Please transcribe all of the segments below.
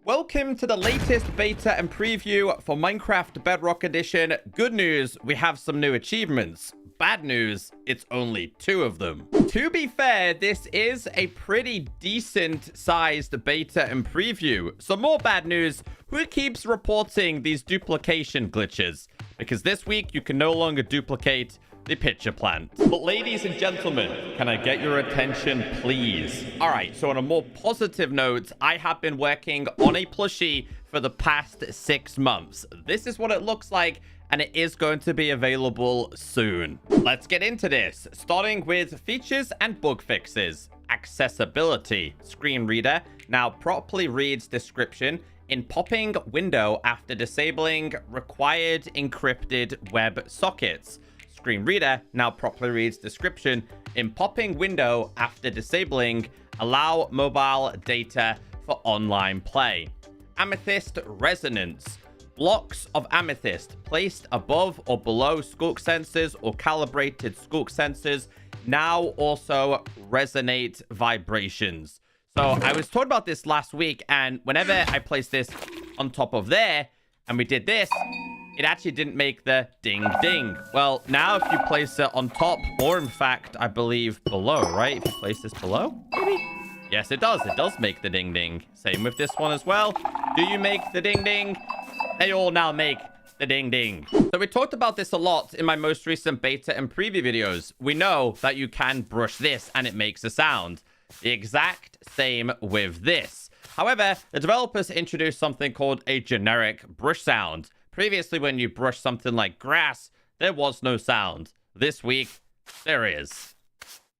Welcome to the latest beta and preview for Minecraft Bedrock Edition. Good news, we have some new achievements. Bad news, it's only 2 of them. To be fair, this is a pretty decent sized beta and preview. Some more bad news, who keeps reporting these duplication glitches? Because this week you can no longer duplicate the pitcher plant. But ladies and gentlemen, can I get your attention, please? All right, so on a more positive note, I have been working on a plushie for the past 6 months. This is what it looks like, and it is going to be available soon. Let's get into this, starting with features and bug fixes. Accessibility. Screen reader now properly reads description in popping window after disabling required encrypted web sockets. Screen reader now properly reads description in popping window after disabling allow mobile data for online play. Amethyst Resonance. Blocks of amethyst placed above or below Sculk sensors or calibrated Sculk sensors now also resonate vibrations. So I was told about this last week, and whenever I placed this on top of there and we did this, it actually didn't make the ding ding. Well, now if you place it on top, or in fact, I believe below, right? If you place this below, maybe? Yes, it does. It does make the ding ding. Same with this one as well. Do you make the ding ding? They all now make the ding ding. So we talked about this a lot in my most recent beta and preview videos. We know that you can brush this and it makes a sound. The exact same with this. However, the developers introduced something called a generic brush sound. Previously, when you brush something like grass, there was no sound. This week, there is.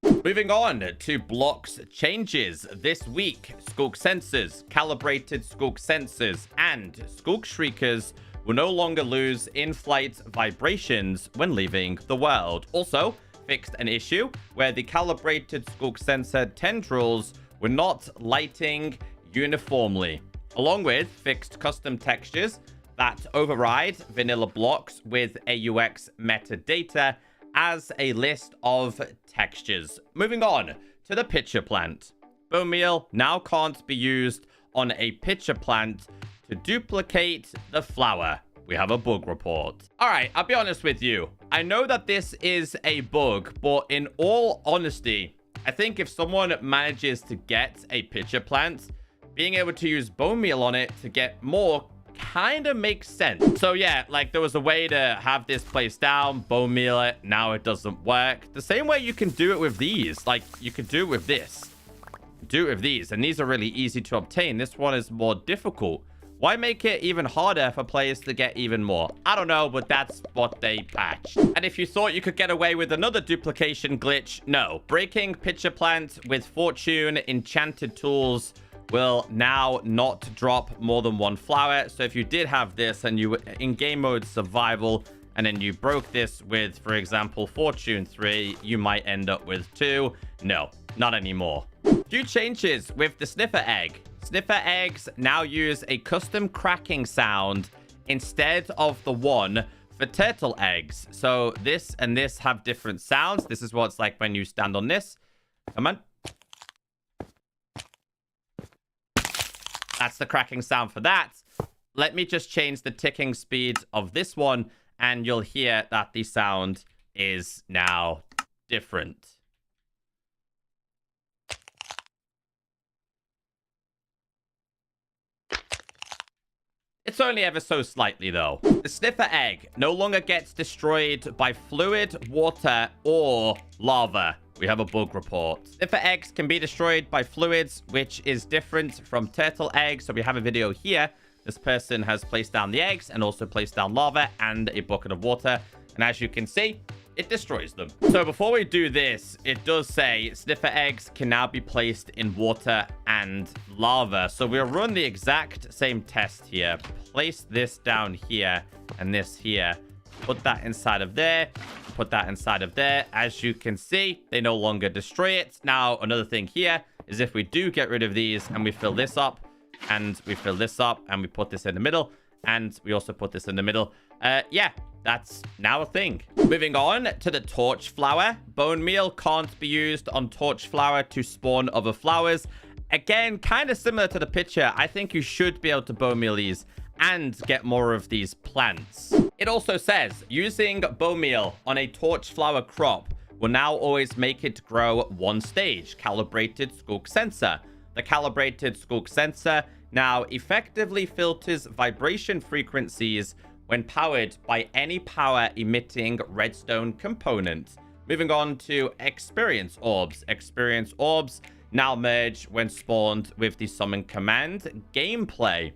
Moving on to blocks changes. This week, Sculk sensors, calibrated Sculk sensors, and Sculk shriekers will no longer lose in-flight vibrations when leaving the world. Also, fixed an issue where the calibrated Sculk sensor tendrils were not lighting uniformly, along with fixed custom textures that override vanilla blocks with AUX metadata as a list of textures. Moving on to the pitcher plant. Bone meal now can't be used on a pitcher plant to duplicate the flower. We have a bug report. All right, I'll be honest with you. I know that this is a bug, but in all honesty, I think if someone manages to get a pitcher plant, being able to use bone meal on it to get more kind of makes sense. So yeah, like there was a way to have this placed down, bone meal it, now it doesn't work. The same way you can do it with these, like you could do it with this. Do it with these, and these are really easy to obtain. This one is more difficult. Why make it even harder for players to get even more? I don't know, but that's what they patched. And if you thought you could get away with another duplication glitch, no. Breaking pitcher plant with fortune enchanted tools will now not drop more than 1 flower. So if you did have this and you were in game mode survival and then you broke this with, for example, fortune 3, you might end up with 2. No, not anymore. Few changes with the Sniffer Egg. Sniffer Eggs now use a custom cracking sound instead of the one for turtle eggs. So this and this have different sounds. This is what it's like when you stand on this. Come on. That's the cracking sound for that. Let me just change the ticking speed of this one, and you'll hear that the sound is now different. It's only ever so slightly, though. The Sniffer Egg no longer gets destroyed by fluid, water, or lava. We have a bug report. Sniffer eggs can be destroyed by fluids, which is different from turtle eggs. So we have a video here. This person has placed down the eggs and also placed down lava and a bucket of water. And as you can see, it destroys them. So before we do this, it does say Sniffer eggs can now be placed in water and lava. So we'll run the exact same test here. Place this down here and this here. Put that inside of there. Put that inside of there. As you can see, they no longer destroy it. Now, another thing here is if we do get rid of these and we fill this up and we fill this up and we put this in the middle and we also put this in the middle. Yeah, that's now a thing. Moving on to the torch flower. Bone meal can't be used on torch flower to spawn other flowers Again, kind of similar to the picture. I think you should be able to bone meal these and get more of these plants. It also says using bone meal on a torch flower crop will now always make it grow one stage. Calibrated Sculk sensor. The calibrated Sculk sensor now effectively filters vibration frequencies when powered by any power emitting redstone component. Moving on to experience orbs. Experience orbs now merge when spawned with the summon command. Gameplay.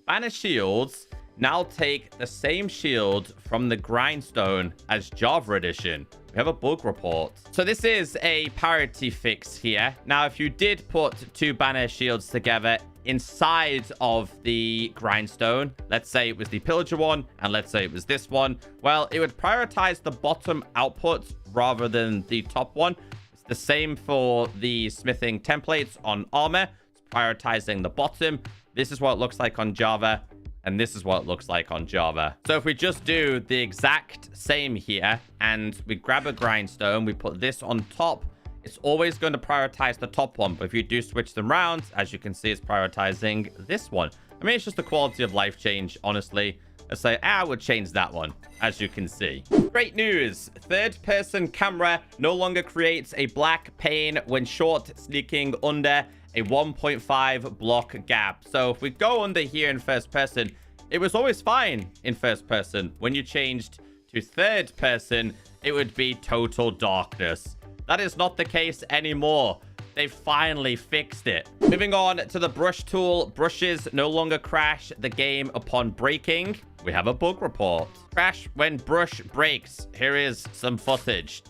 Banner shields now take the same shield from the grindstone as Java Edition. We have a bug report. So this is a parity fix here. Now, if you did put two banner shields together inside of the grindstone, let's say it was the pillager one, and let's say it was this one, well, it would prioritize the bottom output rather than the top one. It's the same for the smithing templates on armor. It's prioritizing the bottom. This is what it looks like on Java, and this is what it looks like on Java. So if we just do the exact same here, and we grab a grindstone, we put this on top, it's always going to prioritize the top one. But if you do switch them around, as you can see, it's prioritizing this one. I mean, it's just a quality of life change, honestly. Let's say, I would change that one, as you can see. Great news. Third-person camera no longer creates a black pane when short sneaking under a 1.5 block gap. So if we go under here in first person, it was always fine in first person. When you changed to third person, it would be total darkness. That is not the case anymore. They finally fixed it. Moving on to the brush tool. Brushes no longer crash the game upon breaking. We have a bug report. Crash when brush breaks. Here is some footage.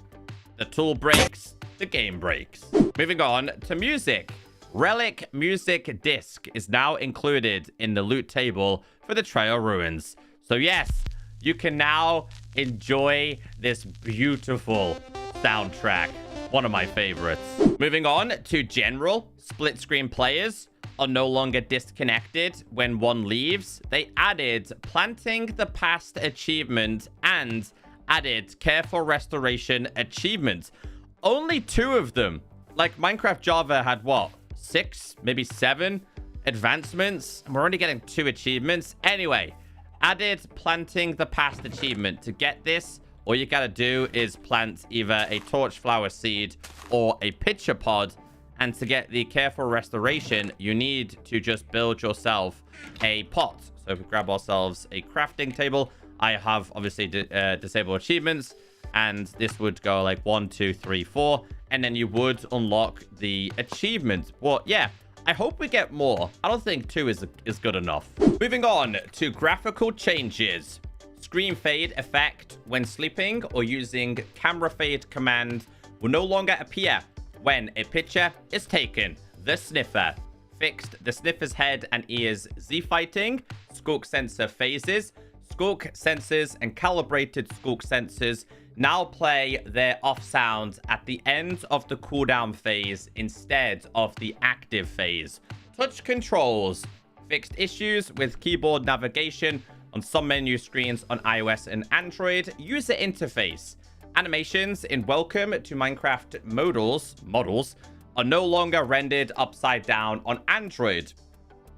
The tool breaks, the game breaks. Moving on to music. Relic music disc is now included in the loot table for the Trail Ruins. So yes, you can now enjoy this beautiful soundtrack. One of my favorites. Moving on to general. Split screen players are no longer disconnected when one leaves. They added planting the past achievement and added careful restoration achievements. Only 2 of them. Like Minecraft Java had what? 6, maybe 7 advancements, and we're only getting 2 achievements. Anyway, added planting the past achievement. To get this, all you gotta do is plant either a torch flower seed or a pitcher pod. And to get the careful restoration, you need to just build yourself a pot. So if we grab ourselves a crafting table, I have obviously disable achievements, and this would go like 1, 2, 3, 4, and then you would unlock the achievement. Well, yeah, I hope we get more. I don't think 2 is good enough. Moving on to graphical changes. Screen fade effect when sleeping or using camera fade command will no longer appear when a picture is taken. The Sniffer fixed the Sniffer's head and ears Z-fighting, Sculk sensor phases. Sculk sensors and calibrated Sculk sensors now play their off sound at the end of the cooldown phase instead of the active phase. Touch controls fixed issues with keyboard navigation on some menu screens on iOS and Android. User interface animations in Welcome to Minecraft models are no longer rendered upside down on Android.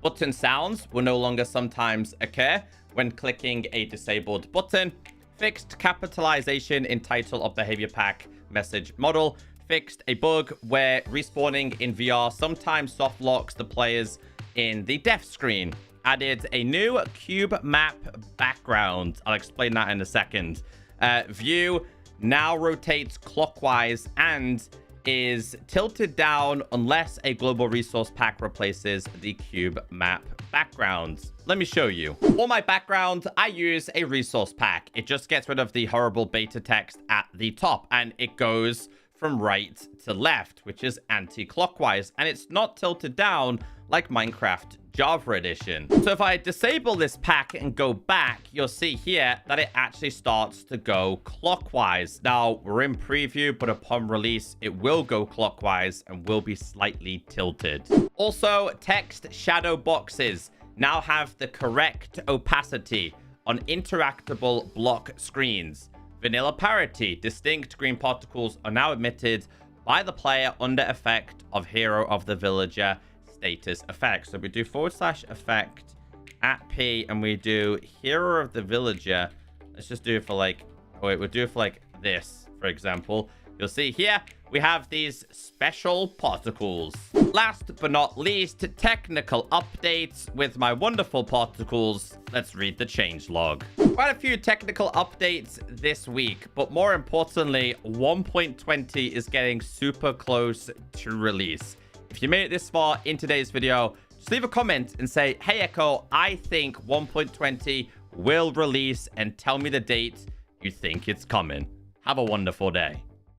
Button sounds will no longer sometimes occur when clicking a disabled button. Fixed capitalization in title of behavior pack message model. Fixed a bug where respawning in VR sometimes soft locks the players in the death screen. Added a new cube map background. I'll explain that in a second. View now rotates clockwise and is tilted down unless a global resource pack replaces the cube map background. Let me show you. For my background, I use a resource pack. It just gets rid of the horrible beta text at the top, and it goes from right to left, which is anti-clockwise, and it's not tilted down like Minecraft Java Edition. So if I disable this pack and go back, you'll see here that it actually starts to go clockwise. Now, we're in preview, but upon release, it will go clockwise and will be slightly tilted. Also, text shadow boxes now have the correct opacity on interactable block screens. Vanilla parity, distinct green particles are now emitted by the player under effect of Hero of the Villager status effect. So we do /effect at P, and we do hero of the villager. Let's just do it for like, oh wait, we'll do it for like this, for example. You'll see here, we have these special particles. Last but not least, technical updates with my wonderful particles. Let's read the changelog. Quite a few technical updates this week, but more importantly, 1.20 is getting super close to release. If you made it this far in today's video, just leave a comment and say, hey Echo, I think 1.20 will release, and tell me the date you think it's coming. Have a wonderful day.